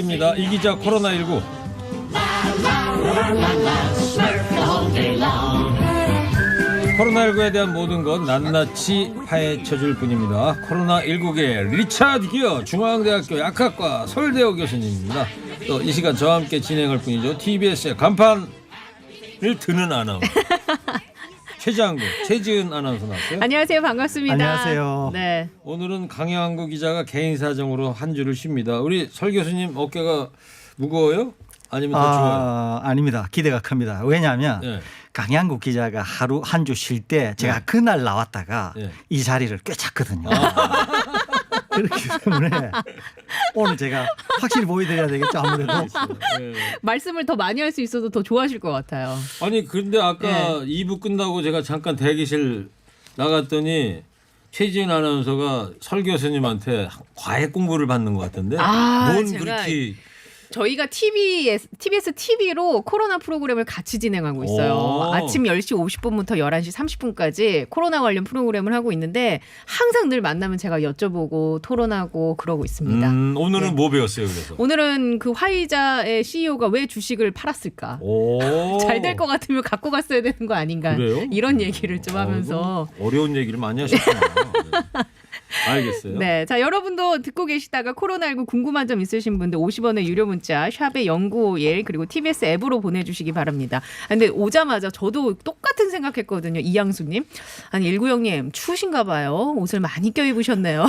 시작입니다. 이기자 코로나19. 코로나19에 대한 모든 건 낱낱이 파헤쳐줄 뿐입니다. 코로나19계 리차드 기어 중앙대학교 약학과 서울대어 교수님입니다. 또 이 시간 저와 함께 진행할 분이죠. TBS의 간판을 드는 아나운서 최지은 아나운서 나왔어요. 안녕하세요. 반갑습니다. 안녕하세요. 네. 오늘은 강양구 기자가 개인 사정으로 한 주를 쉽니다. 우리 설 교수님 어깨가 무거워요? 아니면 더 좋아요? 아닙니다. 기대가 큽니다. 왜냐하면 네. 강양구 기자가 하루 한 주 쉴 때 제가 그날 나왔다가 이 자리를 꿰찼거든요. 그렇기 때문에 오늘 제가 확실히 보여드려야 되겠죠. 아무래도. 말씀을 더 많이 할 수 있어도 더 좋아하실 것 같아요. 아니 근데 아까 2부 끝나고 제가 잠깐 대기실 나갔더니 최지은 아나운서가 설 교수님한테 과외 공부를 받는 것 같은데 뭔 제가 그렇게 저희가 TBS TV로 코로나 프로그램을 같이 진행하고 있어요. 오. 아침 10시 50분부터 11시 30분까지 코로나 관련 프로그램을 하고 있는데 항상 늘 만나면 제가 여쭤보고 토론하고 그러고 있습니다. 오늘은 뭐 배웠어요 그래서? 오늘은 그 화이자의 CEO가 왜 주식을 팔았을까? 잘 될 것 같으면 갖고 갔어야 되는 거 아닌가? 그래요? 이런 얘기를 좀 하면서 어려운 얘기를 많이 하셨구나. 네. 알겠어요. 네, 자 여러분도 듣고 계시다가 코로나19 궁금한 점 있으신 분들 50원의 유료 문자 샵의 0951 그리고 TBS 앱으로 보내주시기 바랍니다. 근데 오자마자 저도 똑같은 생각했거든요. 이양수님, 아니 1구형님 추우신가 봐요. 옷을 많이 껴입으셨네요.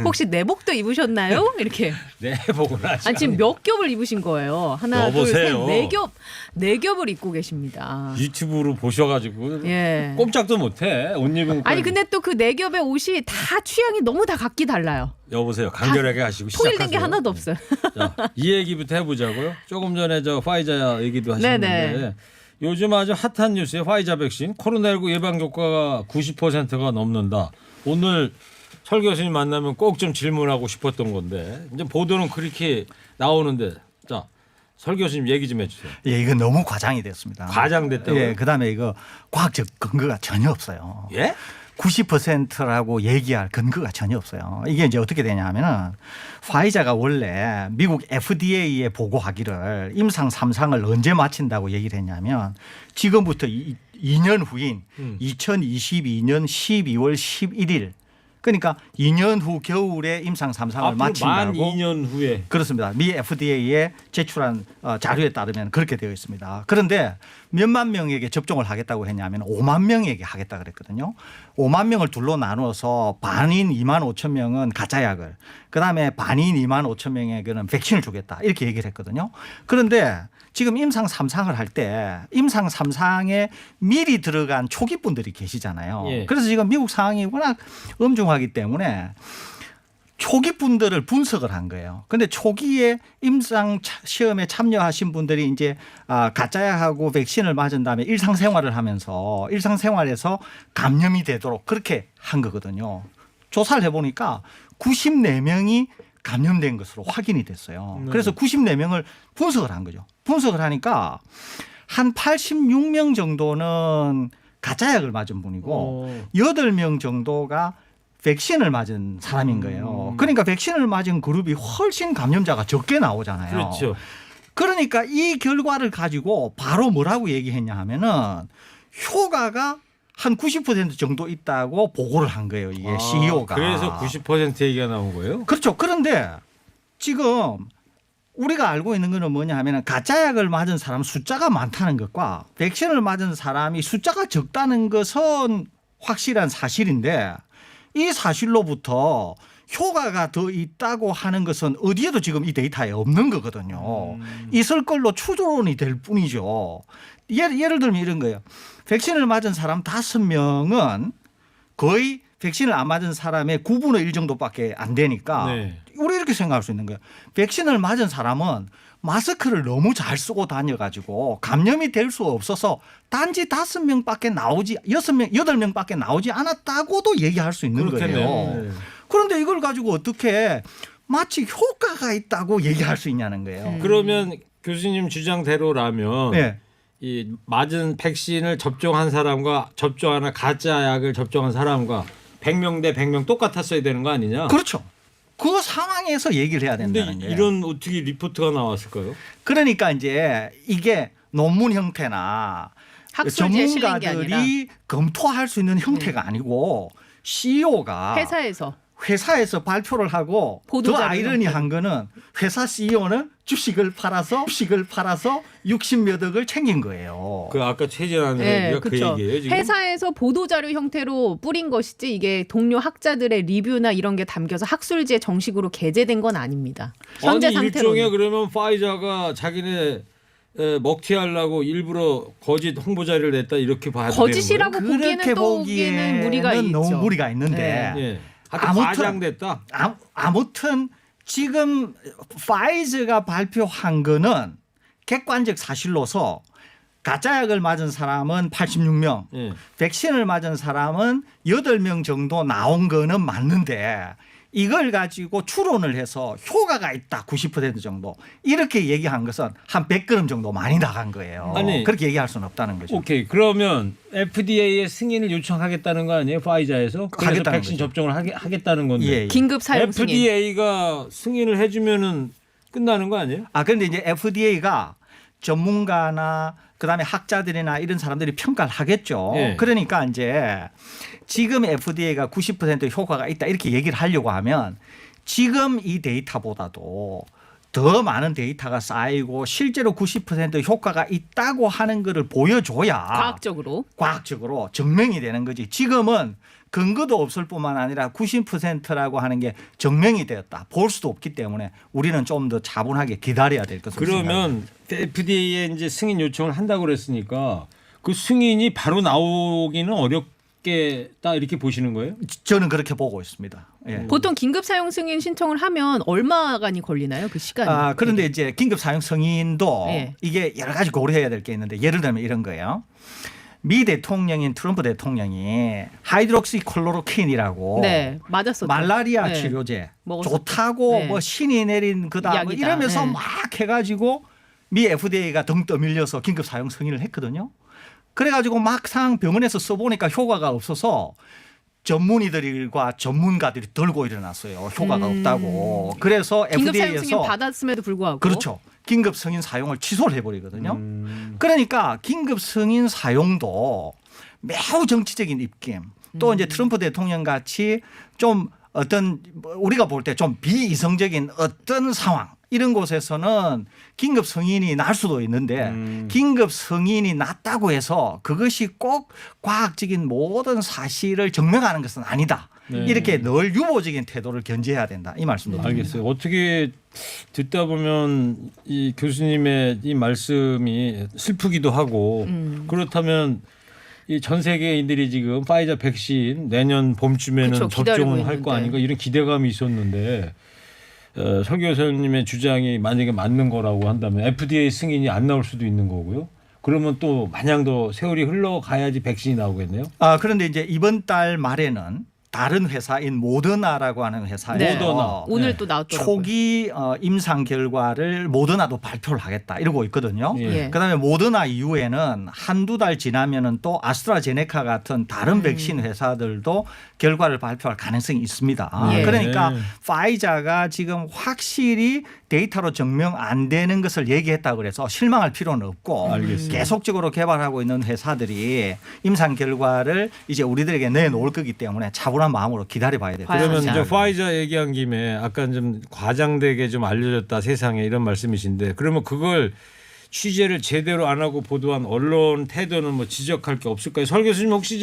혹시 내복도 입으셨나요? 이렇게. 내복은 아직 아니 지금 몇 겹을 입으신 거예요? 하나, 여보세요. 둘, 셋, 네 겹을 입고 계십니다. 유튜브로 보셔가지고 예. 꼼짝도 못해 옷 입은 아니 근데 또 그 네 겹의 옷이 다 취향이 너무 다 각기 달라요. 여보세요 간결하게 하시고 시작하세요. 통일된 게 하나도 없어요. 자, 이 얘기부터 해보자고요. 조금 전에 저 화이자 얘기도 하셨는데 네네. 요즘 아주 핫한 뉴스에 화이자 백신 코로나19 예방 효과가 90%가 넘는다. 오늘 설 교수님 만나면 꼭 좀 질문하고 싶었던 건데 이제 보도는 그렇게 나오는데 자, 설 교수님 얘기 좀 해주세요. 예, 이거 너무 과장이 됐습니다. 과장됐다고요? 예, 그다음에 이거 과학적 근거가 전혀 없어요. 예? 90%라고 얘기할 근거가 전혀 없어요. 이게 이제 어떻게 되냐 하면은 화이자가 원래 미국 FDA에 보고하기를 임상 3상을 언제 마친다고 얘기를 했냐면 지금부터 2년 후인 2022년 12월 11일 그러니까 2년 후 겨울에 임상 3상을 앞으로 마친다고. 만 2년 후에. 그렇습니다. 미 FDA에 제출한 자료에 따르면 그렇게 되어 있습니다. 그런데 몇만 명에게 접종을 하겠다고 했냐면 5만 명에게 하겠다 그랬거든요. 5만 명을 둘로 나누어서 반인 2만 5천 명은 가짜약을 그다음에 반인 2만 5천 명에게는 백신을 주겠다 이렇게 얘기를 했거든요. 그런데 지금 임상 3상을 할 때 임상 3상에 미리 들어간 초기 분들이 계시잖아요. 예. 그래서 지금 미국 상황이 워낙 엄중하기 때문에 초기 분들을 분석을 한 거예요. 그런데 초기에 임상 시험에 참여하신 분들이 이제 가짜약하고 백신을 맞은 다음에 일상생활을 하면서 일상생활에서 감염이 되도록 그렇게 한 거거든요. 조사를 해보니까 94명이 감염된 것으로 확인이 됐어요. 그래서 94명을 분석을 한 거죠. 분석을 하니까 한 86명 정도는 가짜약을 맞은 분이고 8명 정도가 백신을 맞은 사람인 거예요. 그러니까 백신을 맞은 그룹이 훨씬 감염자가 적게 나오잖아요. 그렇죠. 그러니까 이 결과를 가지고 바로 뭐라고 얘기했냐 하면은 효과가 한 90% 정도 있다고 보고를 한 거예요. 이게 CEO가. 그래서 90% 얘기가 나온 거예요? 그렇죠. 그런데 지금 우리가 알고 있는 거는 뭐냐 하면 가짜약을 맞은 사람 숫자가 많다는 것과 백신을 맞은 사람이 숫자가 적다는 것은 확실한 사실인데 이 사실로부터 효과가 더 있다고 하는 것은 어디에도 지금 이 데이터에 없는 거거든요. 있을 걸로 추론이 될 뿐이죠. 예를 들면 이런 거예요. 백신을 맞은 사람 5명은 거의 백신을 안 맞은 사람의 9분의 1 정도밖에 안 되니까 우리 이렇게 생각할 수 있는 거예요. 백신을 맞은 사람은 마스크를 너무 잘 쓰고 다녀가지고 감염이 될 수 없어서 단지 5명밖에 나오지 6명, 8명밖에 나오지 않았다고도 얘기할 수 있는 거예요. 그런데 이걸 가지고 어떻게 마치 효과가 있다고 얘기할 수 있냐는 거예요. 그러면 교수님 주장대로라면 네. 이 맞은 백신을 접종한 사람과 접종하나 가짜 약을 접종한 사람과 100명 대 100명 똑같았어야 되는 거 아니냐? 그렇죠. 그 상황에서 얘기를 해야 근데 된다는 거예요. 이런 어떻게 리포트가 나왔을까요? 그러니까 이제 이게 논문 형태나 학술지에 실린 게 아니라 전문가들이 검토할 수 있는 형태가 아니고 CEO가 회사에서 발표를 하고 더 보도자료 아이러니한 거는 회사 CEO는 주식을 팔아서 60몇 억을 챙긴 거예요. 그 아까 최재한 네, 얘기가 그 그렇죠. 얘기예요. 지금? 회사에서 보도자료 형태로 뿌린 것이지 이게 동료 학자들의 리뷰나 이런 게 담겨서 학술지에 정식으로 게재된 건 아닙니다. 현재 아니 상태로 일종의 그러면 파이자가 자기네 먹튀하려고 일부러 거짓 홍보 자료를 냈다 이렇게 봐야 되는 거예요? 거짓이라고 보기에는 또 무리가 있죠. 너무 무리가 있는데 예. 하여튼 아무튼 과장됐다. 아무튼 지금 파이저가 발표한 거는 객관적 사실로서 가짜약을 맞은 사람은 86명, 예. 백신을 맞은 사람은 8명 정도 나온 거는 맞는데 이걸 가지고 추론을 해서 효과가 있다 90% 정도 이렇게 얘기한 것은 한 100g 정도 많이 나간 거예요. 아니, 그렇게 얘기할 수는 없다는 거죠. 오케이. 그러면 FDA의 승인을 요청하겠다는 거 아니에요? 파이자에서? 그래서 하겠다는 백신 거죠. 접종을 하겠다는 건데. 예, 예. 긴급 사용 승인. FDA가 승인을 해주면은 끝나는 거 아니에요? 그런데 이제 FDA가 전문가나 그다음에 학자들이나 이런 사람들이 평가를 하겠죠. 예. 그러니까 이제 지금 FDA가 90% 효과가 있다 이렇게 얘기를 하려고 하면 지금 이 데이터보다도 더 많은 데이터가 쌓이고 실제로 90% 효과가 있다고 하는 것을 보여줘야 과학적으로 증명이 되는 거지. 지금은 근거도 없을 뿐만 아니라 90%라고 하는 게 증명이 되었다. 볼 수도 없기 때문에 우리는 좀 더 차분하게 기다려야 될 것으로 생각합니다. 그러면 FDA에 이제 승인 요청을 한다고 그랬으니까 그 승인이 바로 나오기는 어렵겠다 이렇게 보시는 거예요? 저는 그렇게 보고 있습니다. 예. 보통 긴급 사용 승인 신청을 하면 얼마간이 걸리나요? 그 시간이. 그런데 이제 긴급 사용 승인도 예. 이게 여러 가지 고려해야 될 게 있는데 예를 들면 이런 거예요. 미 대통령인 트럼프 대통령이 하이드록시클로로퀸이라고 네, 맞았었죠. 말라리아 네. 치료제 먹었었죠. 좋다고 네. 뭐 신이 내린 그다 뭐 약이다. 이러면서 네. 막 해가지고 미 FDA가 등 떠밀려서 긴급 사용 승인을 했거든요. 그래가지고 막상 병원에서 써보니까 효과가 없어서 전문의들과 전문가들이 들고 일어났어요. 효과가 없다고. 그래서 긴급 사용 승인 FDA에서 받았음에도 불구하고. 그렇죠. 긴급 승인 사용을 취소를 해버리거든요. 그러니까 긴급 승인 사용도 매우 정치적인 입김 또 이제 트럼프 대통령 같이 좀 어떤 우리가 볼 때 좀 비이성적인 어떤 상황 이런 곳에서는 긴급 승인이 날 수도 있는데 긴급 승인이 났다고 해서 그것이 꼭 과학적인 모든 사실을 증명하는 것은 아니다. 네. 이렇게 늘 유보적인 태도를 견지해야 된다. 이 말씀도 드립니다. 알겠어요. 어떻게 듣다 보면 이 교수님의 이 말씀이 슬프기도 하고 그렇다면 이 전 세계인들이 지금 파이자 백신 내년 봄쯤에는 그쵸, 기다리고 접종을 할 거 있는데. 아닌가 이런 기대감이 있었는데 설 교수님의 주장이 만약에 맞는 거라고 한다면 FDA 승인이 안 나올 수도 있는 거고요. 그러면 또 마냥 더 세월이 흘러가야지 백신이 나오겠네요. 그런데 이제 이번 달 말에는 다른 회사인 모더나라고 하는 회사에서 네. 모더나. 오늘 네. 또 나왔더라고요. 초기 임상 결과를 모더나도 발표를 하겠다 이러고 있거든요. 예. 예. 그다음에 모더나 이후에는 한두 달 지나면은 또 아스트라제네카 같은 다른 백신 회사들도 결과를 발표할 가능성이 있습니다. 예. 그러니까 네. 파이자가 지금 확실히 데이터로 증명 안 되는 것을 얘기했다고 그래서 실망할 필요는 없고 알겠습니다. 계속적으로 개발하고 있는 회사들이 임상 결과를 이제 우리들에게 내놓을 거기 때문에 차분한 마음으로 기다려봐야 돼요. 봐야 그러면 자. 이제 파이자 얘기한 김에 아까 좀 과장되게 좀 알려졌다 세상에 이런 말씀이신데 그러면 그걸 취재를 제대로 안 하고 보도한 언론 태도는 뭐 지적할 게 없을까요? 설 교수님 혹시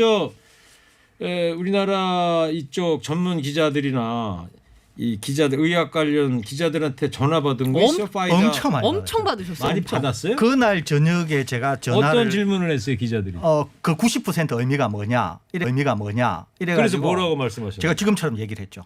우리나라 이쪽 전문 기자들이나 이 기자들 의학 관련 기자들한테 전화 받은 거 있어요? 파이자 엄청 많이 엄청 받았어요. 받으셨어요. 많이 엄청. 받았어요? 그날 저녁에 제가 전화를 어떤 질문을 했어요 기자들이? 그 90% 의미가 뭐냐? 의미가 뭐냐? 그래서 이래가지고 뭐라고 말씀하셨어요? 제가 지금처럼 얘기를 했죠.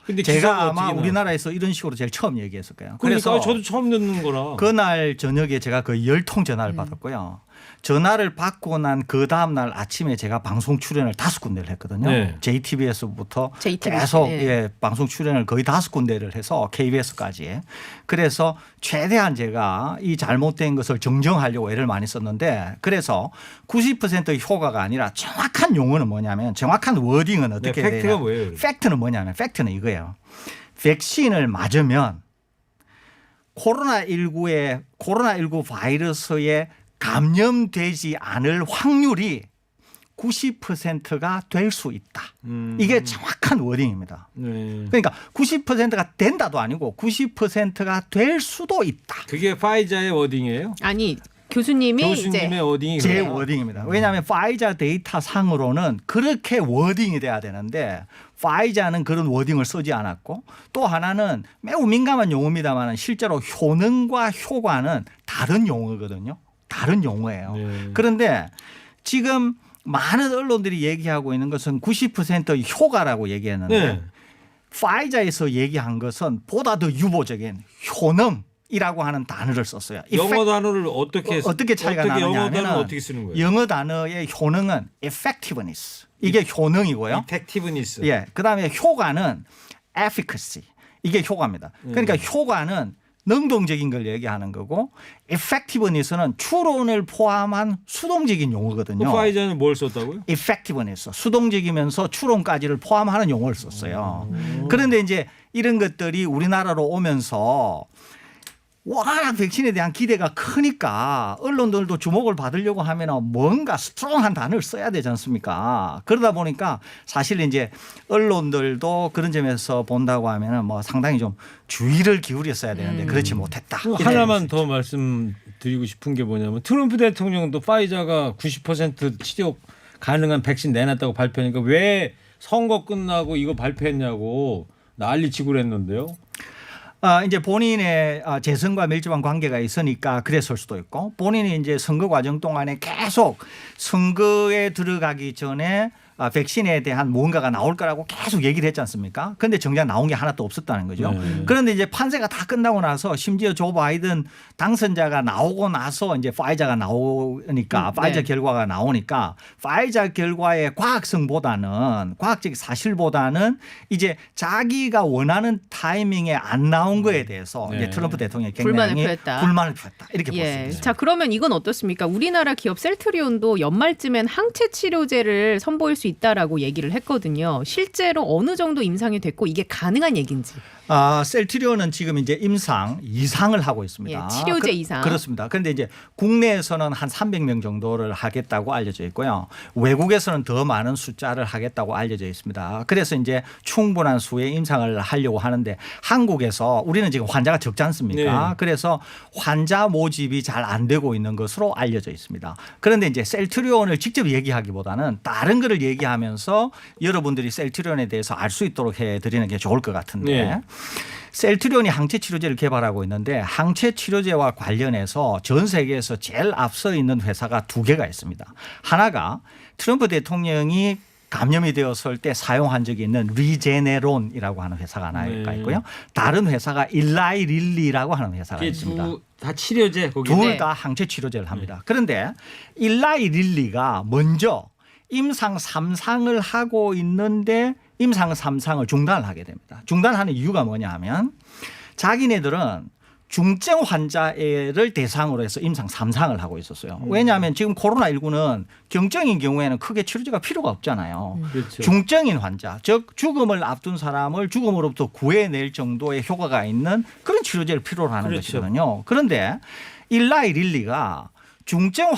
근데 기사가 제가 아마 어떻게 나와요? 우리나라에서 이런 식으로 제일 처음 얘기했을 거예요. 그러니까 그래서 저도 처음 듣는 거라. 그날 저녁에 제가 거의 10통 전화를 받았고요. 전화를 받고 난 그 다음 날 아침에 제가 방송 출연을 5군데를 했거든요. 네. JTBS부터 JTBC, 계속 예. 방송 출연을 거의 5군데를 해서 KBS까지. 그래서 최대한 제가 이 잘못된 것을 정정하려고 애를 많이 썼는데 그래서 90% 효과가 아니라 정확한 용어는 뭐냐면 정확한 워딩은 어떻게 네, 해야 팩트가 되냐. 뭐예요? 그럼? 팩트는 뭐냐면 팩트는 이거예요. 백신을 맞으면 코로나19 바이러스에 감염되지 않을 확률이 90%가 될 수 있다. 이게 정확한 워딩입니다. 네. 그러니까 90%가 된다도 아니고 90%가 될 수도 있다. 그게 파이자의 워딩이에요? 아니 교수님이 교수님의 이제 워딩이 제 그래요? 워딩입니다. 왜냐하면 파이자 데이터 상으로는 그렇게 워딩이 돼야 되는데 파이자는 그런 워딩을 쓰지 않았고 또 하나는 매우 민감한 용어입니다만 실제로 효능과 효과는 다른 용어거든요. 다른 용어예요. 네. 그런데 지금 많은 언론들이 얘기하고 있는 것은 90% 효과라고 얘기했는데 네. 파이자에서 얘기한 것은 보다 더 유보적인 효능이라고 하는 단어를 썼어요. 영어 단어를 어떻게 차이가 어떻게 나느냐 영어 단어는 하면은 어떻게 쓰는 거예요? 영어 단어의 효능은 effectiveness. 이게 효능이고요. 이펙티브니스. 예. 그다음에 효과는 efficacy. 이게 효과입니다. 그러니까 효과는 능동적인 걸 얘기하는 거고 effectiveness는 추론을 포함한 수동적인 용어거든요. 파이자는 뭘 썼다고요? effectiveness. 수동적이면서 추론까지를 포함하는 용어를 썼어요. 그런데 이제 이런 것들이 우리나라로 오면서 워낙 백신에 대한 기대가 크니까 언론들도 주목을 받으려고 하면 뭔가 스트롱한 단어를 써야 되지 않습니까? 그러다 보니까 사실 이제 언론들도 그런 점에서 본다고 하면 뭐 상당히 좀 주의를 기울였어야 되는데 그렇지 못했다. 하나만 더 말씀드리고 싶은 게 뭐냐면 트럼프 대통령도 파이자가 90% 치료 가능한 백신 내놨다고 발표하니까 왜 선거 끝나고 이거 발표했냐고 난리치고 그랬는데요. 이제 본인의 재선과 밀접한 관계가 있으니까 그랬을 수도 있고 본인이 이제 선거 과정 동안에 계속 선거에 들어가기 전에 백신에 대한 무언가가 나올 거라고 계속 얘기를 했지 않습니까? 그런데 정작 나온 게 하나도 없었다는 거죠. 네. 그런데 이제 판세가 다 끝나고 나서 심지어 조 바이든 당선자가 나오고 나서 이제 파이자가 나오니까 파이자 결과가 나오니까 파이자 결과의 과학성보다는 과학적 사실보다는 이제 자기가 원하는 타이밍에 안 나온 거에 대해서 네. 이제 트럼프 대통령이 불만을 굉장히 표했다. 불만을 표했다. 이렇게 볼 수 예. 있습니다. 자 그러면 이건 어떻습니까? 우리나라 기업 셀트리온도 연말쯤엔 항체 치료제를 선보일 수 있다라고 얘기를 했거든요. 실제로 어느 정도 임상이 됐고 이게 가능한 얘기인지. 셀트리온은 지금 이제 임상 이상을 하고 있습니다. 예, 치료제 이상. 그렇습니다. 그런데 이제 국내에서는 한 300명 정도를 하겠다고 알려져 있고요. 외국에서는 더 많은 숫자를 하겠다고 알려져 있습니다. 그래서 이제 충분한 수의 임상을 하려고 하는데 한국에서 우리는 지금 환자가 적지 않습니까? 네. 그래서 환자 모집이 잘 안 되고 있는 것으로 알려져 있습니다. 그런데 이제 셀트리온을 직접 얘기하기보다는 다른 거를 얘기하면서 여러분들이 셀트리온에 대해서 알 수 있도록 해드리는 게 좋을 것 같은데 네. 셀트리온이 항체 치료제를 개발하고 있는데 항체 치료제와 관련해서 전 세계에서 제일 앞서 있는 회사가 두 개가 있습니다. 하나가 트럼프 대통령이 감염이 되었을 때 사용한 적이 있는 리제네론이라고 하는 회사가 하나 네. 있고요. 다른 회사가 일라이 릴리라고 하는 회사가 이게 있습니다. 다 치료제 거기. 둘 다 항체 치료제를 합니다. 그런데 일라이 릴리가 먼저 임상 3상을 하고 있는데 임상 3상을 중단을 하게 됩니다. 중단하는 이유가 뭐냐 하면 자기네들은 중증 환자를 대상으로 해서 임상 3상을 하고 있었어요. 왜냐하면 지금 코로나19는 경증인 경우에는 크게 치료제가 필요가 없잖아요. 그렇죠. 중증인 환자, 즉 죽음을 앞둔 사람을 죽음으로부터 구해낼 정도의 효과가 있는 그런 치료제를 필요로 하는 그렇죠. 것이거든요. 그런데 일라이 릴리가 중증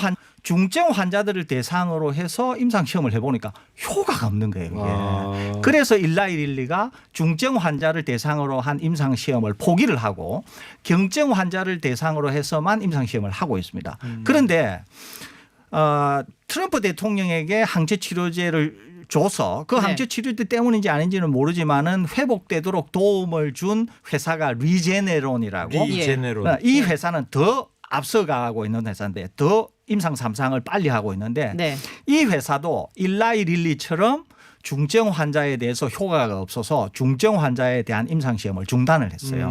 환자들을 대상으로 해서 임상 시험을 해보니까 효과가 없는 거예요. 이게. 아. 그래서 일라이 릴리가 중증 환자를 대상으로 한 임상 시험을 포기를 하고 경증 환자를 대상으로 해서만 임상 시험을 하고 있습니다. 그런데 트럼프 대통령에게 항체 치료제를 줘서 그 항체 치료제 때문인지 아닌지는 모르지만은 회복되도록 도움을 준 회사가 리제네론이라고 리제네론. 이 회사는 더 앞서가고 있는 회사인데 더 임상 3상을 빨리 하고 있는데 이 회사도 일라이 릴리처럼 중증 환자에 대해서 효과가 없어서 중증 환자에 대한 임상 시험을 중단을 했어요.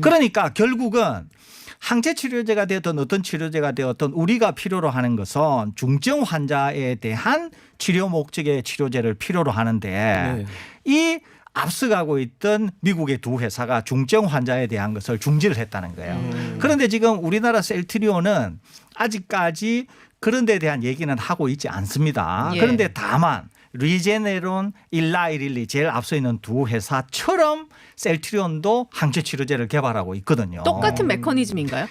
그러니까 결국은 항체 치료제가 되었던 어떤 치료제가 되었던 우리가 필요로 하는 것은 중증 환자에 대한 치료 목적의 치료제를 필요로 하는데 이 앞서가고 있던 미국의 두 회사가 중증 환자에 대한 것을 중지를 했다는 거예요. 그런데 지금 우리나라 셀트리온은 아직까지 그런 데 대한 얘기는 하고 있지 않습니다. 그런데 다만 리제네론, 일라이 릴리 제일 앞서 있는 두 회사처럼 셀트리온도 항체 치료제를 개발하고 있거든요. 똑같은 메커니즘인가요?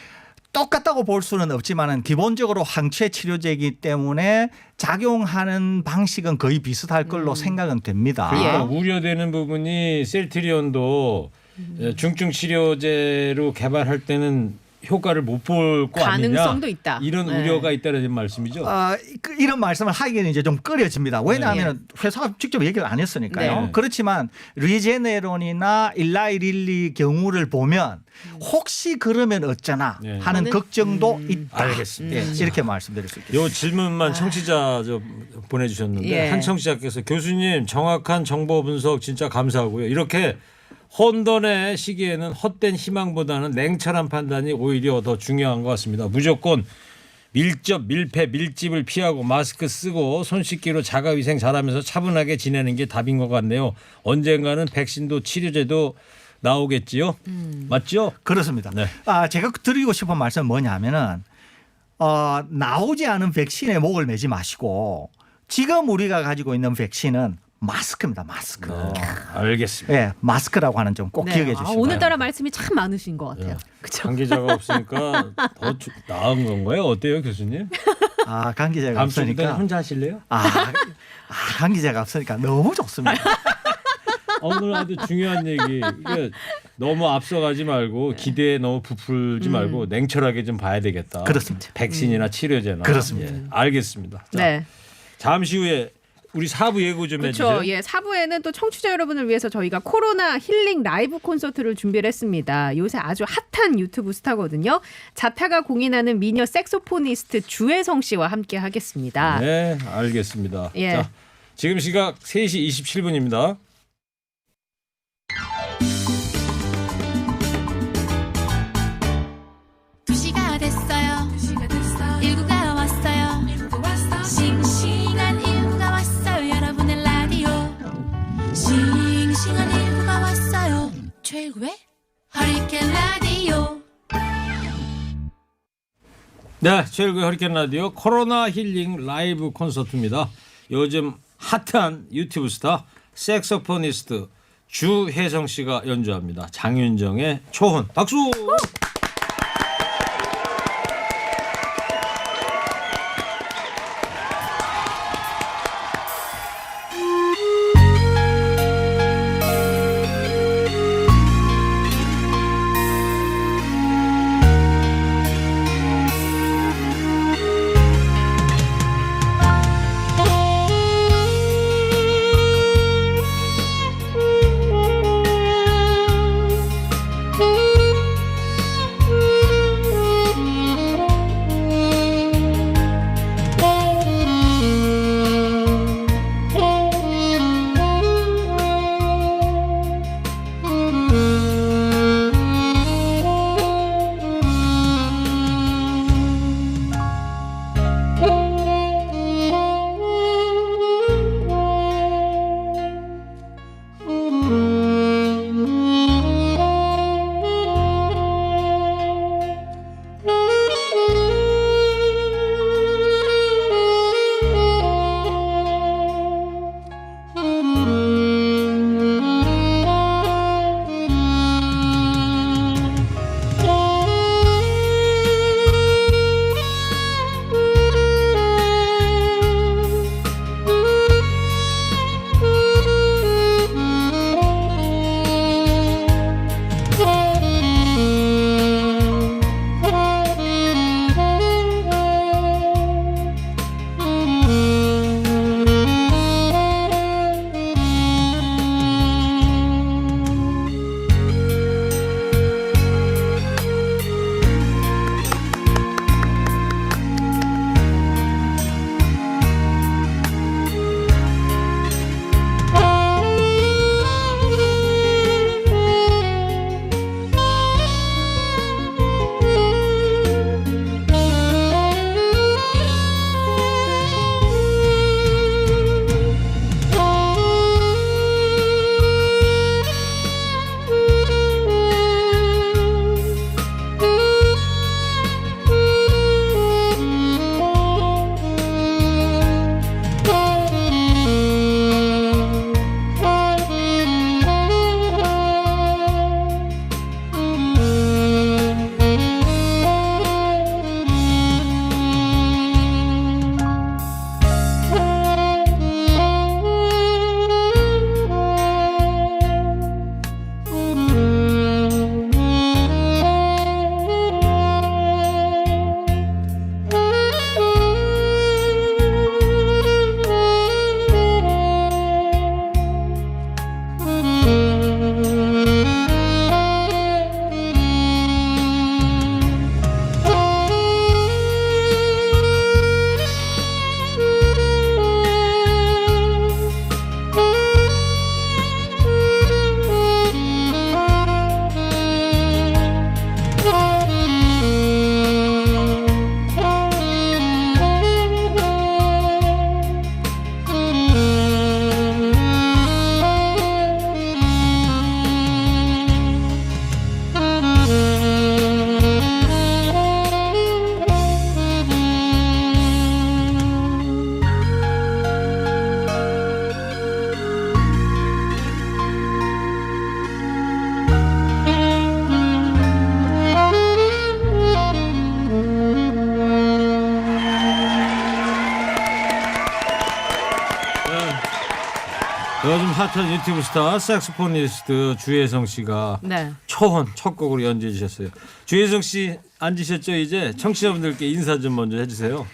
똑같다고 볼 수는 없지만은 기본적으로 항체 치료제이기 때문에 작용하는 방식은 거의 비슷할 걸로 생각은 됩니다. 그러니까 예. 우려되는 부분이 셀트리온도 중증 치료제로 개발할 때는 효과를 못 볼 거 아니냐. 가능성도 있다. 이런 네. 우려가 있다는 말씀이죠. 이런 말씀을 하기에는 이제 좀 꺼려집니다. 왜냐하면 회사가 직접 얘기를 안 했으니까요. 네. 그렇지만 리제네론이나 일라이릴리 경우를 보면 혹시 그러면 어쩌나 네. 하는 걱정도 있다. 알겠습니다. 예, 이렇게 말씀드릴 수 있겠습니다. 요 질문만 청취자 보내주셨는데 예. 한 청취자께서 교수님 정확한 정보 분석 진짜 감사하고요. 이렇게 혼돈의 시기에는 헛된 희망보다는 냉철한 판단이 오히려 더 중요한 것 같습니다. 무조건 밀접, 밀폐, 밀집을 피하고 마스크 쓰고 손 씻기로 자가위생 잘하면서 차분하게 지내는 게 답인 것 같네요. 언젠가는 백신도 치료제도 나오겠지요. 맞죠? 그렇습니다. 네. 제가 드리고 싶은 말씀은 뭐냐면은 나오지 않은 백신에 목을 매지 마시고 지금 우리가 가지고 있는 백신은 마스크입니다. 마스크. 알겠습니다. 예, 마스크라고 하는 점 꼭 기억해 주시기 바랍니다. 오늘따라 말씀이 참 많으신 것 같아요. 그렇죠? 관 기자가 없으니까 더 나은 건가요? 어때요, 교수님? 관 기자가 다음 주부터 없으니까 혼자 하실래요? 관 기자가 없으니까 너무 좋습니다. 오늘 아주 중요한 얘기. 이게 너무 앞서가지 말고 기대에 너무 부풀지 말고 냉철하게 좀 봐야 되겠다. 그렇습니다. 백신이나 치료제나. 그렇습니다. 예, 알겠습니다. 자, 네. 잠시 후에 우리 4부 예고 좀 그렇죠. 해주세요. 예, 4부에는 또 청취자 여러분을 위해서 저희가 코로나 힐링 라이브 콘서트를 준비를 했습니다. 요새 아주 핫한 유튜브 스타거든요. 자타가 공인하는 미녀 색소포니스트 주혜성 씨와 함께 하겠습니다. 네, 알겠습니다. 예. 자, 지금 시각 3시 27분입니다. 두시가 됐어요. 19가 왔어요. 싱싱한 19가 왔어요. 여러분의 라디오 싱싱한 19가 왔어요. 최고의 허리케인 라디오. 네, 최일구의 허리케인 라디오 코로나 힐링 라이브 콘서트입니다. 요즘 핫한 유튜브 스타 색소포니스트 주혜성 씨가 연주합니다. 장윤정의 초혼. 박수. 요즘 핫한 유튜브 스타 색소포니스트 주혜성 씨가 네. 초혼 첫 곡으로 연주해 주셨어요. 주혜성 씨 앉으셨죠? 이제 청취자분들께 인사 좀 먼저 해주세요.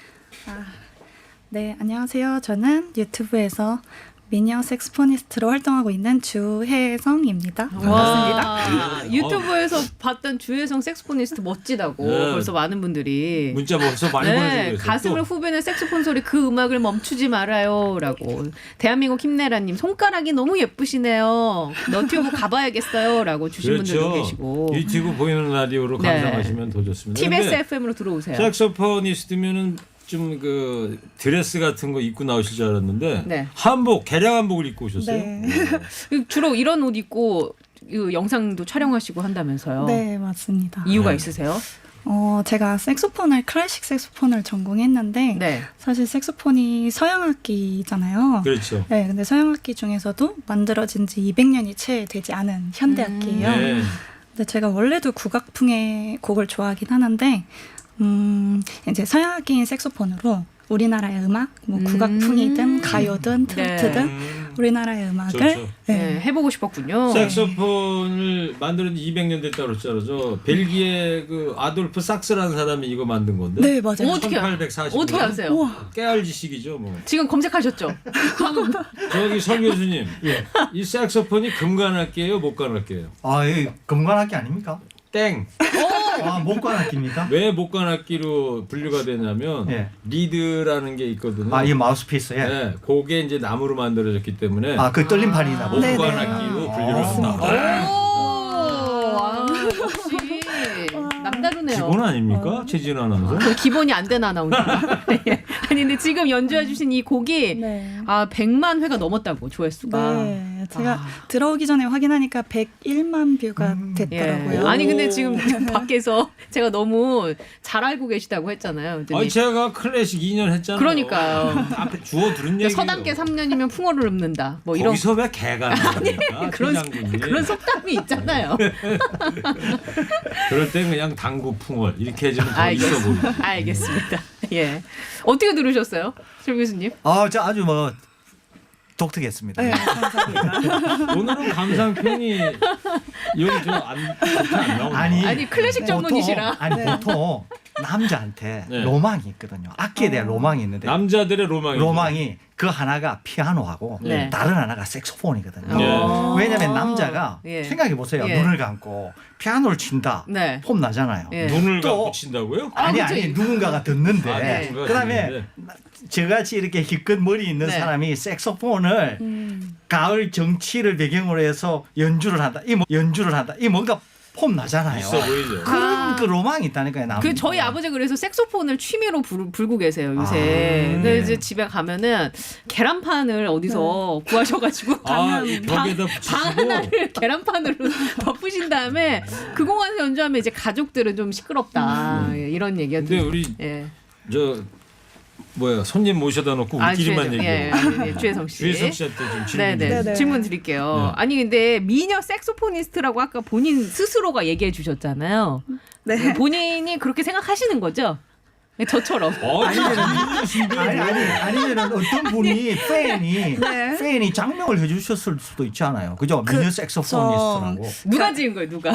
네, 안녕하세요. 저는 유튜브에서 미녀 색소포니스트로 활동하고 있는 주혜성입니다. 반갑습니다. 와, 유튜브에서 봤던 주혜성 색소포니스트 멋지다고 네. 벌써 많은 분들이 문자 벌써 많이 보내주고 네, 계세요. 가슴을 후배는 색소폰 소리 그 음악을 멈추지 말아요라고. 대한민국 힘내라님 손가락이 너무 예쁘시네요. 너튜브 가봐야겠어요라고 주신 분들도 계시고. 그렇죠. 유튜브 보이는 라디오로 네. 감상하시면 더 좋습니다. TBS 근데 FM으로 들어오세요. 색소포니스트면은 좀 그 드레스 같은 거 입고 나오실 줄 알았는데 네. 한복 개량 한복을 입고 오셨어요. 네. 주로 이런 옷 입고 이 영상도 촬영하시고 한다면서요. 네, 맞습니다. 이유가 네. 있으세요? 제가 클래식 색소폰을 전공했는데 네. 사실 색소폰이 서양 악기잖아요. 그렇죠. 네, 근데 서양 악기 중에서도 만들어진 지 200년이 채 되지 않은 현대 악기예요. 네. 근데 제가 원래도 국악풍의 곡을 좋아하긴 하는데 이제 서양 악기인 색소폰으로 우리나라의 음악, 뭐 국악풍이든 가요든 트로트든 우리나라의 음악을 좋죠. 네, 해보고 싶었군요. 색소폰을 만드는 지 200년 됐다고 그랬잖아요. 저 벨기에 그 아돌프 sak스라는 사람이 이거 만든 건데. 네, 맞아요. 어떻게 1840. 어떻게 아세요? 깨알지식이죠, 뭐. 지금 검색하셨죠? 저기 설 교수님, 이 색소폰이 금관악기예요, 목관악기예요? 이 금관악기 아닙니까? 땡. 목관악기입니까? 왜 목관악기로 분류가 되냐면 예. 리드라는 게 있거든요. 이 마우스피스. 예. 네, 그게 이제 나무로 만들어졌기 때문에 그 떨림판이나 뭐. 목관악기로 분류를 한다. 역시 남다르네요. 기본 아닙니까? 최진우 아나운서? 그 기본이 안 된 아나운서가. 예. 아니 근데 지금 연주해주신 이 곡이 네. 100만 회가 넘었다고 조회수가. 네, 제가 들어오기 전에 확인하니까 101만 뷰가 됐더라고요. 예. 아니 근데 지금 밖에서 제가 너무 잘 알고 계시다고 했잖아요. 그랬더니 아니 제가 클래식 2년 했잖아요. 그러니까요. 앞에 주워 들은 얘기. 서당계 3년이면 풍어를 읊는다. 뭐 이런 거기서 왜 개가 나옵니까? 장군이. 그런 속담이 있잖아요. 그럴 땐 그냥 당구 풍월 이렇게 해주면 더 있어 보이죠. 알겠습니다. 예. 어떻게 들으셨어요, 설 교수님? 저 아주 뭐 독특했습니다. 네, 감사합니다. 오늘은 감상평이 여기 안 나오나? 아니 클래식 전문이시라. 보통 남자한테 네. 로망이 있거든요. 악기에 대한 로망이 있는데 남자들의 로망이 그 하나가 피아노하고 네. 다른 하나가 색소폰이거든요. 네. 왜냐하면 남자가 예. 생각해 보세요. 예. 눈을 감고 피아노를 친다. 네. 폼 나잖아요. 예. 눈을 또- 감고 친다고요? 아니 그치. 누군가가 듣는데 누군가가 그다음에 듣는데. 저같이 이렇게 기껏 머리 있는 네. 사람이 색소폰을 가을 정치를 배경으로 해서 연주를 한다. 이 뭔가 폼 나잖아요. 있어 보이죠. 그런 그 로망이 있다니까요. 그 저희 아버지 그래서 색소폰을 취미로 불고 계세요 요새. 근데 이제 집에 가면은 계란판을 어디서 구하셔가지고 벽에다 방 붙이시고 하나를 계란판으로 덮으신 다음에 그 공간에서 연주하면 이제 가족들은 좀 시끄럽다 예, 이런 얘기가 근데 우리 예. 손님 모셔다 놓고 우리끼리만 얘기해요. 주혜성 씨. 주혜성 씨한테 좀 질문. 네네. 네네. 질문 드릴게요. 네. 아니 근데 미녀 색소포니스트라고 아까 본인 스스로가 얘기해 주셨잖아요. 네. 본인이 그렇게 생각하시는 거죠? 네, 저처럼. 아니면 어떤 분이 팬이 장명을 해주셨을 수도 있잖아요. 그죠? 미녀 색소포니스트라고. 누가 지은 거예요? 누가?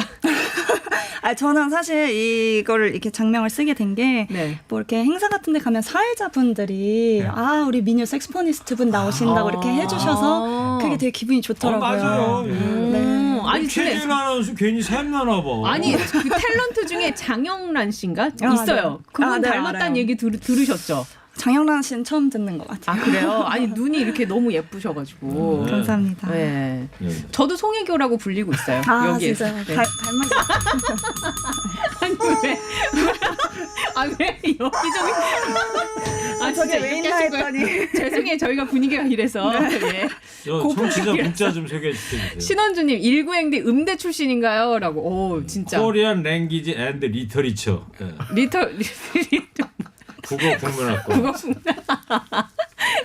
저는 사실 이거를 이렇게 장명을 쓰게 된 게 네. 뭐 이렇게 행사 같은 데 가면 사회자분들이 우리 미녀 색소포니스트 분 나오신다고 이렇게 해주셔서 그게 되게 기분이 좋더라고요. 맞아요. 네. 아니 최진 근데 아나운서 괜히 샘나나 봐. 아니 그 탤런트 중에 장영란 씨인가 있어요. 네. 그분 네, 닮았다는 알아요. 얘기 들으셨죠? 장영란 씨는 처음 듣는 것 같아요. 아 그래요? 아니 눈이 이렇게 너무 예쁘셔가지고. 감사합니다. 네. 네. 저도 송혜교라고 불리고 있어요. 여기에서. 진짜 네. 닮은 것 아니 왜? 왜 여기저기? 저게 진짜 왜 이렇게 있나 하신 거예요? 했더니. 죄송해요. 저희가 분위기가 이래서. 예. 청취자 문자 좀 소개해 주세요. 신원주님 19행디 음대 출신인가요? 라고. 오 진짜. 코리안 랭귀지 앤드 리터리처. 리터 국어 국문학과.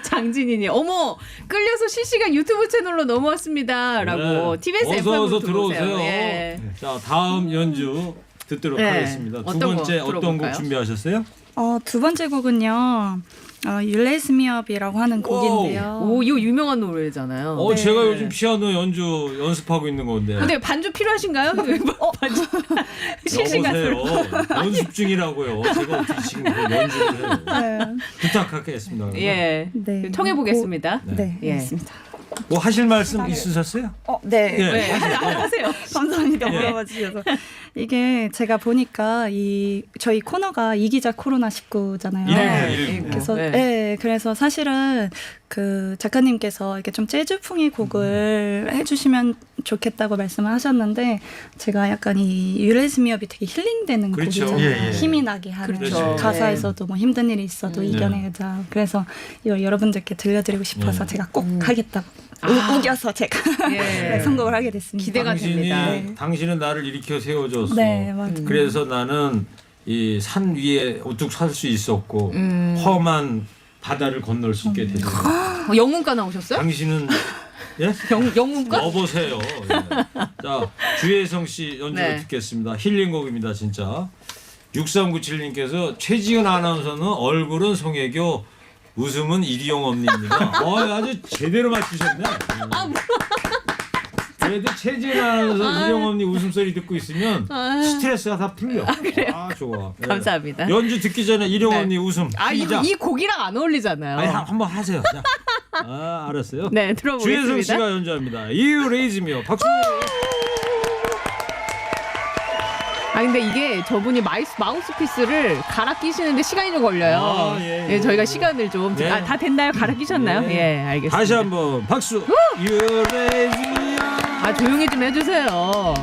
장진희님 어머 끌려서 실시간 유튜브 채널로 넘어왔습니다라고 네. TBS 어서 FM으로 들어오세요. 예. 자 다음 연주 듣도록 네. 하겠습니다. 두 어떤 거 번째 어떤 곡 들어볼까요? 준비하셨어요? 두 번째 곡은요. 율레스미업이라고 하는 곡인데요. 오, 이거 유명한 노래잖아요. 어, 네. 제가 요즘 피아노 연주 연습하고 있는 건데. 근데 반주 필요하신가요? 반주 실시간으로. 여보세요. 연습 중이라고요. 제가 어떻게 지금 그걸 연주를 해요. 네. 부탁하겠습니다. 예. 네. 청해 보겠습니다. 네, 예. 알겠습니다. 뭐 하실 말씀 있으셨어요? 네. 예. 네. 하세요. 감사합니다. 예. 물어봐 주셔서. 이게 제가 보니까 저희 코너가 이기자 코로나19잖아요. 네. 그래서 네. 그래서 사실은 그 작가님께서 이렇게 좀 재즈풍의 곡을 해주시면 좋겠다고 말씀을 하셨는데 제가 약간 이 율레스미업이 되게 힐링되는 그렇죠. 곡이잖아요. 예. 힘이 나게 하는 그렇죠. 가사에서도 뭐 힘든 일이 있어도 이겨내자. 그래서 이걸 여러분들께 들려드리고 싶어서 제가 꼭 하겠다고 우겨서 제가 예. 선곡을 하게 됐습니다. 기대가 됩니다. 당신은 나를 일으켜 세워줬어. 네, 맞아요. 그래서 나는 이 산 위에 우뚝 살 수 있었고 험한 바다를 건널 수 있게 됐어. 영문과 나오셨어요? 당신은 예? 영문과? 여보세요. 예. 자, 주혜성 씨 연주를 네. 듣겠습니다. 힐링곡입니다, 진짜. 6397님께서 최지은 아나운서는 얼굴은 송혜교, 웃음은 이리용 언니입니다. 아주 제대로 맞추셨네. 그래도 최지은 아나운서 이리용 언니 웃음소리 듣고 있으면 스트레스가 다 풀려. 좋아. 예. 감사합니다. 연주 듣기 전에 이리용 네. 언니 웃음. 시작. 이 곡이랑 안 어울리잖아요. 아니, 한번 하세요. 자. 알았어요. 네, 주혜성 들어보겠습니다. 씨가 연주합니다. You Raise Me Up. 박수. 근데 이게 저분이 마우스피스를 갈아 끼시는데 시간이 좀 걸려요. 예, 예, 저희가 시간을 좀. 네. 다 됐나요? 갈아 끼셨나요? 네. 예, 알겠습니다. 다시 한번 박수. You Raise Me Up. 조용히 좀 해주세요.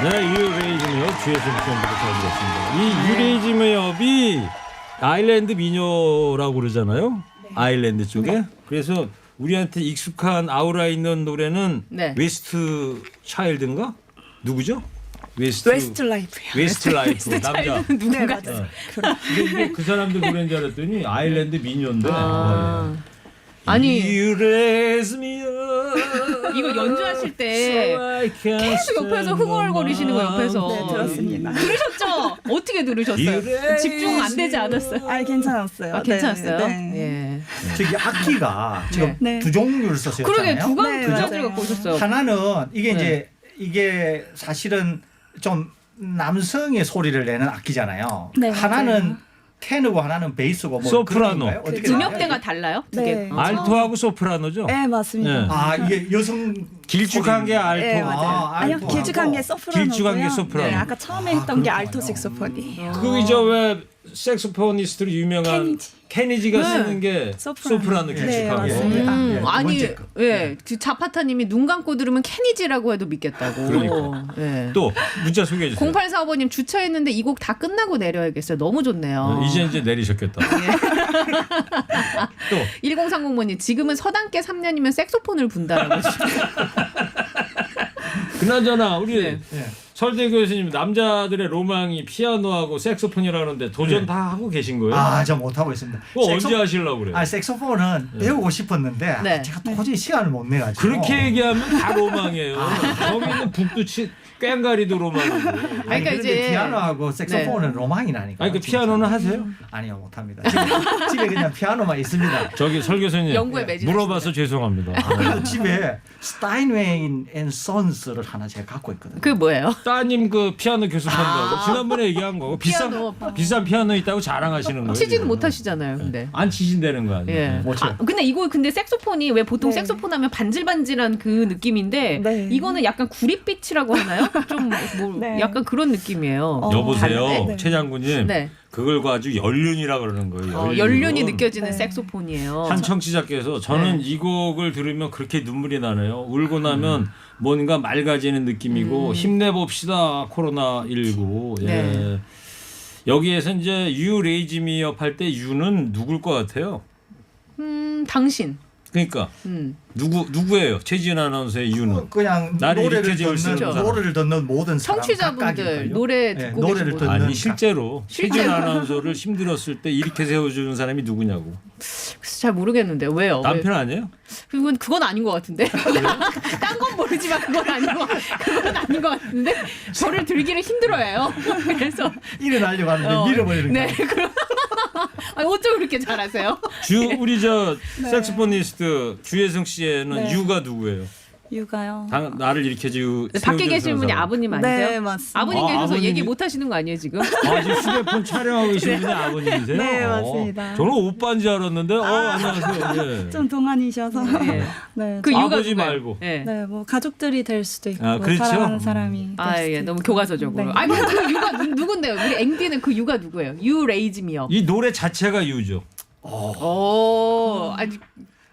네, 유레이즘의업 주에서 목소리를 잘 들었습니다. 이 유레이즘의업이 아일랜드 미녀라고 그러잖아요. 아일랜드 쪽에. 그래서 우리한테 익숙한 아우라 있는 노래는 네. 웨스트 차일드인가? 누구죠? 웨스트 웨스트라이프요. 웨스트라이프 남자. 누군가. 네, 맞아요. 근데 그 사람들 노래인 줄 알았더니 아일랜드 미녀인데. 아. 아니 You raise me up. 이거 연주하실 때 계속 옆에서 흥얼거리시는 거 옆에서 네, 들었습니다. 들으셨죠? 어떻게 들으셨어요? 집중 안 되지 않았어요? 아, 괜찮았어요. 아, 괜찮았어요? 네. 예. 저기 악기가 지금 네. 두 종류를 썼어요. 그러게 두 네, 가지를 맞아요. 갖고 오셨어요. 하나는 이게 네. 이제 이게 사실은 좀 남성의 소리를 내는 악기잖아요. 네, 하나는 맞아요. 테너고 하나는 베이스고 뭐 소프라노. 그런 건가요? 어떻게 음역대가 달라요? 두 개. 네. 알토하고 소프라노죠. 네, 맞습니다. 네. 아 이게 여성 길쭉한 게 알토. 네, 맞아요. 아니요, 알토하고. 길쭉한 게 소프라노고요. 길쭉한 게 소프라노. 네, 아까 처음에 했던 게 그렇구나. 알토 색소폰이에요. 그게 저왜 색소포니스트로 유명한 케니지가 네. 쓰는 게 소프라노 네, 길쭉한 거. 맞습니다. 네, 두 아니, 번째 거. 예, 그 자파타님이 눈 감고 들으면 케니지라고 해도 믿겠다고. 그러니까. 예. 또 문자 소개해 주세요. 0845님 주차했는데 이 곡 다 끝나고 내려야겠어요. 너무 좋네요. 이제 내리셨겠다. 또 1030번님 지금은 서당계 3년이면 색소폰을 분다라고. 그나저나 우리 네. 예. 설대 교수님 남자들의 로망이 피아노하고 색소폰이라는데 도전 네. 다 하고 계신 거예요? 저 못하고 있습니다. 그거 언제 하시려고 그래요? 색소폰은 배우고 싶었는데 네. 제가 도저히 시간을 못 내가지고 그렇게 얘기하면 다 로망이에요. 저기는 북도 꽹가리도 로망이고. 그러니까 그런데 이제- 피아노하고 색소폰은 로망이 나니까. 아니 그 피아노는 하세요? 아니요 못합니다. 집에 그냥 피아노만 있습니다. 저기 설 교수님 연구에 매진하십니다. 물어봐서 죄송합니다. 그리고 집에 스타인웨이 앤 선스를 하나 제가 갖고 있거든요. 그게 뭐예요? 따님 그 피아노 교습한다고 지난번에 얘기한 거고 피아노. 비싼 피아노 있다고 자랑하시는 거예요. 치지는 지금. 못하시잖아요. 근데. 안 치신다는 거 아니에요? 예. 못 쳐요. 근데 이거 근데 색소폰이 왜 보통 네. 색소폰 하면 반질반질한 그 느낌인데 네. 이거는 약간 구릿빛이라고 하나요? 좀 뭐 네. 약간 그런 느낌이에요. 여보세요, 다른데? 최 장군님. 네. 그걸 가지고 연륜이라 그러는 거예요. 연륜이 느껴지는 네. 색소폰이에요. 한 청취자께서 저는 네. 이 곡을 들으면 그렇게 눈물이 나네요. 울고 나면 뭔가 맑아지는 느낌이고 힘내봅시다 코로나 19. 예. 네. 여기에서 이제 유 레이지 미업 할 때 유는 누굴 것 같아요? 당신. 그러니까 누구예요? 최지은 아나운서의 유는. 그냥 나를 노래를 일으켜 세울 수 있는 듣는 사람. 노래를 듣는 모든 사람 청취자분들 각각일걸요? 노래 네, 듣고 노래를 계신 분. 듣는 아니 실제로 최지은 아나운서를 힘들었을 때 이렇게 세워주는 사람이 누구냐고. 잘 모르겠는데 왜요? 남편 아니에요? 그건 아닌 것 같은데. 딴 건 모르지만 그건 아닌 것 같은데 저를 들기를 힘들어해요. 그래서 일어나려고 하는데 밀어버리는 네. 거예요. 그럼 아니, 어쩜 그렇게 잘하세요? 우리 저 색소포니스트 주혜성 씨에는 네. 유가 누구예요? 육아요. 나를 일으켜주 밖에 계신 분이 아버님 아니세요? 네, 맞습니다. 아버님 아, 계셔서 아버님이- 얘기 못 하시는 거 아니에요 지금? 지금 휴대폰 촬영하고 계신 분이 아버님이세요? 네, 맞습니다. 저는 오빠인 줄 알았는데 안녕하세요. 예. 좀 동안이셔서. 네. 네. 그 유가 아버지 누구예요? 말고. 네. 네, 뭐 가족들이 될 수도 있고 아, 그렇죠? 사랑하는 사람이 될 아, 수도 예, 있고. 너무 교과서적으로. 네. 아니, 그 유가 누군데요? 우리 앵디는 그 유가 누구예요? You raise me up. 이 노래 자체가 유죠. 오, 아니,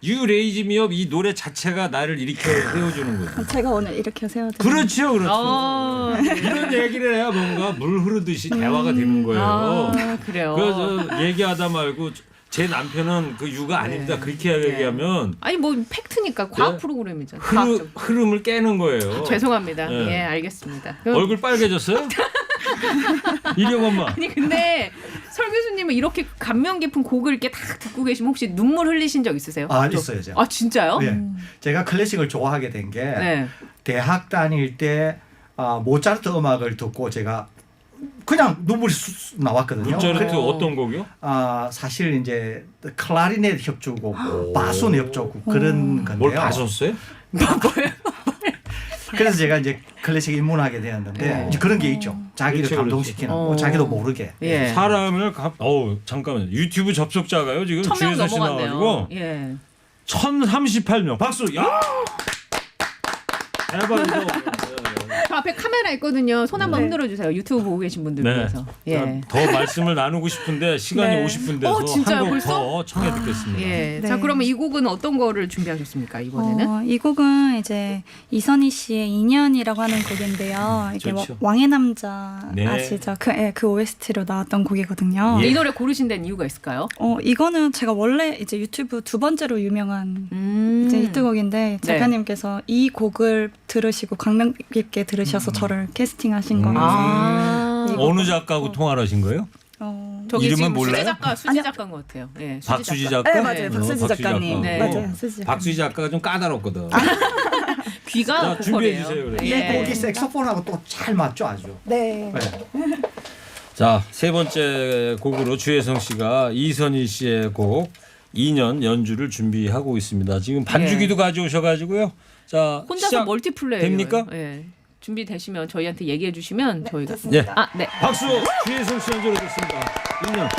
You raise me up 이 노래 자체가 나를 일으켜 세워주는 거죠. 제가 오늘 이렇게 세워드린 그렇죠, 그렇죠. 네. 이런 얘기를 해야 뭔가 물 흐르듯이 대화가 되는 거예요. 아, 그래요. 그래서 얘기하다 말고 제 남편은 그 유가 아닙니다. 그렇게 얘기하면 아니 뭐 팩트니까 과학 네. 프로그램이잖아요. 과학적. 흐름을 깨는 거예요. 죄송합니다. 네. 예, 알겠습니다. 얼굴 빨개졌어요? 이령 엄마. 아니 근데 설 교수님은 이렇게 감명 깊은 곡을 이렇게 딱 듣고 계시면 혹시 눈물 흘리신 적 있으세요? 있어요, 제가. 아 진짜요? 네. 제가 클래식을 좋아하게 된 게 네. 대학 다닐 때 모차르트 음악을 듣고 제가 그냥 눈물이 나왔거든요. 모차르트 그래. 어떤 곡이요? 사실 이제 클라리넷 협주곡, 바순 협주곡 그런 건데요. 뭘 봐줬어요? 그래서 제가 이제 클래식 입문하게 되었는데 이제 그런 게 있죠. 자기를 그렇죠, 감동시키는, 그렇죠. 뭐 자기도 모르게. 예. 사람을 잠깐만요. 유튜브 접속자가요 지금 1000명 주혜선 씨 넘어갔네요. 나와가지고 예. 1038명. 박수. 야. 대박이죠. 저 앞에 카메라 있거든요. 손 한번 네. 흔들어 주세요. 유튜브 보고 계신 분들 네. 위해서. 예. 자, 더 말씀을 나누고 싶은데 시간이 네. 50분 돼서 진짜요? 한 곡 벌써? 더 청해 듣겠습니다. 예. 네. 자, 그러면 이 곡은 어떤 거를 준비하셨습니까? 이번에는? 이 곡은 이제 이선희 씨의 인연이라고 하는 곡인데요. 이게 좋죠. 왕의 남자 네. 아시죠? 그 OST로 나왔던 곡이거든요. 예. 이 노래 고르신 데는 이유가 있을까요? 이거는 제가 원래 이제 유튜브 두 번째로 유명한 이제 히트곡인데 네. 작가님께서 이 곡을 들으시고 감명 깊게 들으셔서 저를 캐스팅하신 거라서 아. 이거- 어느 작가하고 통화를 하신 거예요? 저기 이름은 지금 몰라요? 수지 아니요. 작가인 것 같아요. 예, 수지 박수지 작가. 작가? 네, 맞아요. 박수지 작가님. 네. 맞아요. 수지 작가님. 박수지 작가가 좀 까다롭거든. 귀가 자, 준비해 보컬이에요. 주세요, 그래. 예. 곡이 색소폰하고 또 잘 맞죠, 아주. 네. 자, 세 번째 곡으로 주혜성 씨가 이선희 씨의 곡 2년 연주를 준비하고 있습니다. 지금 반주기도 가져오셔가지고요. 자, 혼자서 시작 멀티플레이 됩니까? 예. 준비되시면 저희한테 얘기해 주시면 저희가 예. 아, 네. 박수 주혜성 씨 연주로 듣습니다. 2년.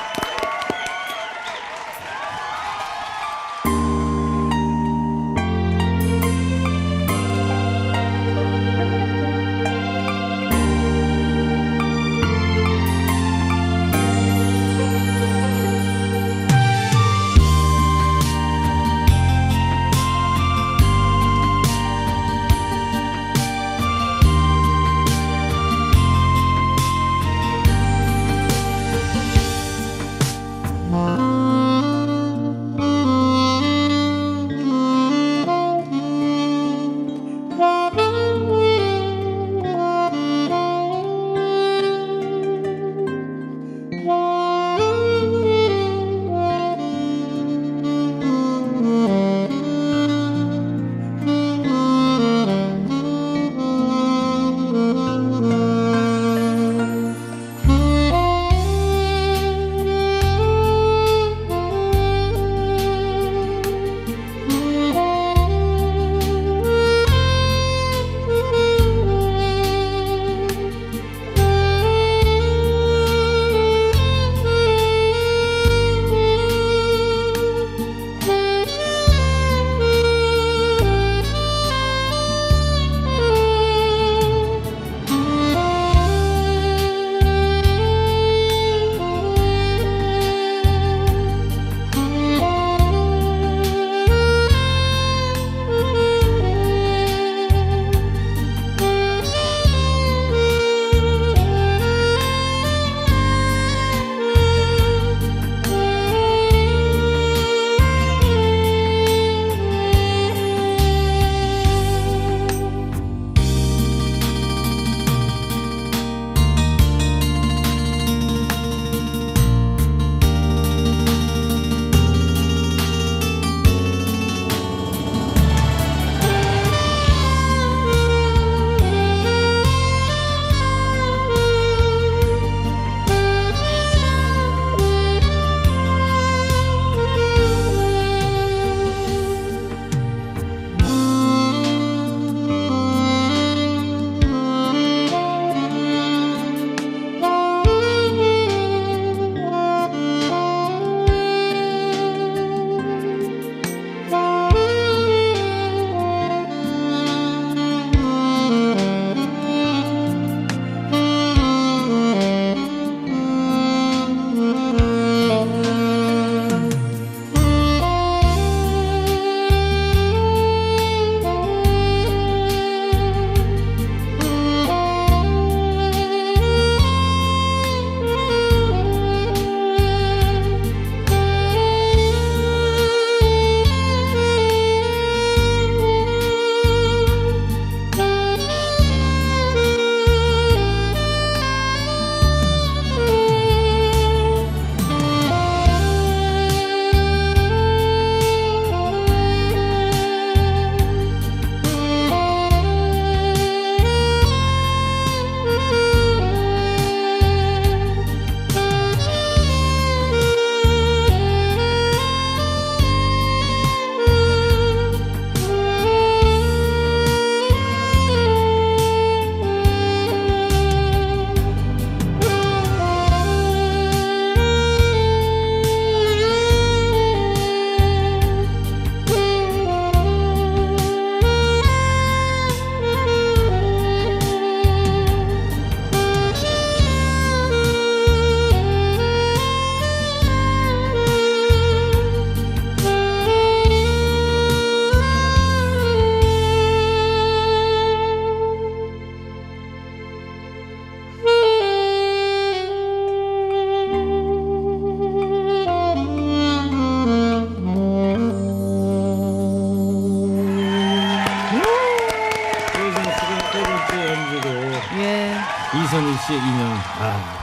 이선희 씨의 인연.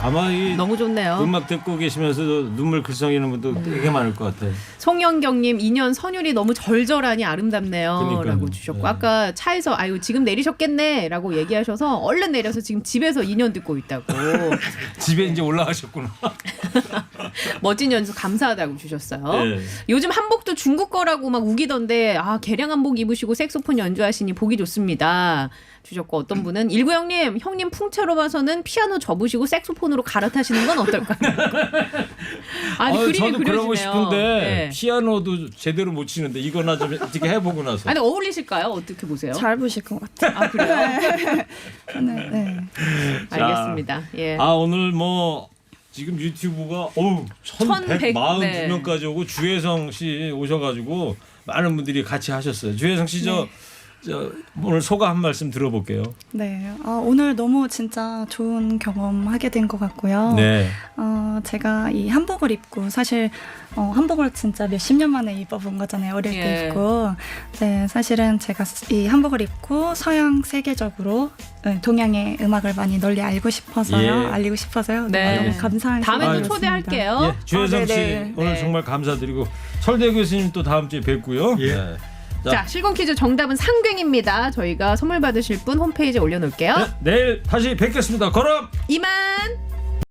아마 이 너무 좋네요. 음악 듣고 계시면서도 눈물 글썽이는 분도 되게 많을 것 같아요. 송영경님 2년 선율이 너무 절절하니 아름답네요 그러니까요. 라고 주셨고 네. 아까 차에서 아유 지금 내리셨겠네 라고 얘기하셔서 얼른 내려서 지금 집에서 2년 듣고 있다고 집에 이제 올라가셨구나. 멋진 연주 감사하다고 주셨어요. 네. 요즘 한복도 중국 거라고 막 우기던데 아 개량 한복 입으시고 색소폰 연주하시니 보기 좋습니다. 주셨고 어떤 분은 19형님 형님 풍채로 봐서는 피아노 접으시고 색소폰으로 갈아타시는 건 어떨까요? 아니 그림이 저도 그려지네요. 그러고 싶은데 네. 피아노도 제대로 못 치는데 이거나 좀 어떻게 해보고 나서. 아니 어울리실까요? 어떻게 보세요? 잘 보실 것 같아요. 아 그래요? 네. 네. 알겠습니다. 예. 아 오늘 뭐 지금 유튜브가 1142명까지 오고 주혜성 씨 오셔가지고 많은 분들이 같이 하셨어요. 주혜성 씨 저 오늘 소감 한 말씀 들어볼게요. 네. 오늘 너무 진짜 좋은 경험하게 된 것 같고요. 네. 제가 이 한복을 입고 사실 한복을 진짜 몇십 년 만에 입어본 거잖아요. 어릴 예. 때 입고. 네, 사실은 제가 이 한복을 입고 서양 세계적으로 동양의 음악을 많이 널리 알고 싶어서요. 예. 알리고 싶어서요. 네. 너무 감사한 다음에도 시간이었습니다. 초대할게요. 예, 주혜성 씨 네네. 오늘 네. 정말 감사드리고 설대 교수님 또 다음 주에 뵙고요. 예. 네. 자, 실공 퀴즈 정답은 상갱입니다. 저희가 선물 받으실 분 홈페이지에 올려놓을게요. 네, 내일 다시 뵙겠습니다. 그럼 이만.